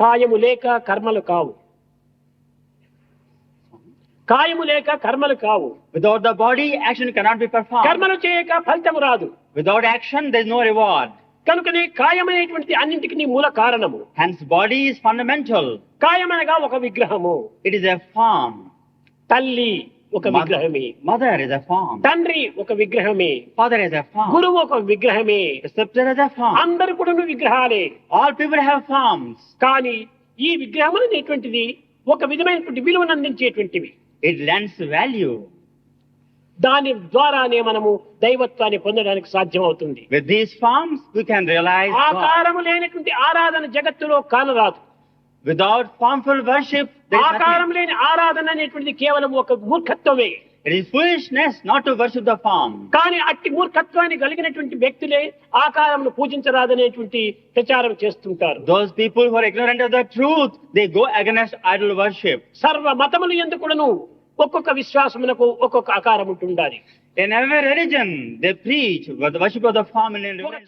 కాయము లేక కర్మలు కావు. కాయము లేక కర్మలు కావు. Without the body, action cannot be performed. కర్మలు చేయక ఫలితము రాదు. Without action, there is no reward. కనుకనే కాయమైనటువంటి అన్నింటికి మూల కారణము. Hence, body is fundamental. కాయమనగా ఒక విగ్రహము. It is a form. తల్లి ఒక విగ్రహమే. Mother is a form. తండ్రి ఒక విగ్రహమే. Father is a form. గురువు ఒక విగ్రహమే. The scripture is a form. అందరూ కూడా విగ్రహాలే. All people have forms. కానీ ఈ విగ్రహములు అనేటువంటిది ఒక విధమైనటువంటి విలువను అందించేటువంటివి. It lends value. దాని ద్వారానే మనము దైవత్వాన్ని పొందడానికి సాధ్యం అవుతుంది. With these forms, we can realize God. ఆకారము లేనటువంటి ఆరాధన జగత్తులో కానరాదు. Without formful worship, there is ఆకారం nothing. లేని ఆరాధన అనేటువంటిది కేవలం ఒక మూర్ఖత్వమే. It is foolishness not to worship the form. కానీ అట్టి మూర్ఖత్వాన్ని కలిగినటువంటి వ్యక్తులే ఆకారమును పూజించరాదనేటువంటి ప్రచారం చేస్తుంటారు. Those people who are ignorant of the truth, they go against idol worship. సర్వ మతములు యందు కూడాను ఒక్కొక్క విశ్వాసమునకు ఒక్కొక్క ఆకారం ఉంటుండాలి. In every religion, they preach the worship of the form in religion.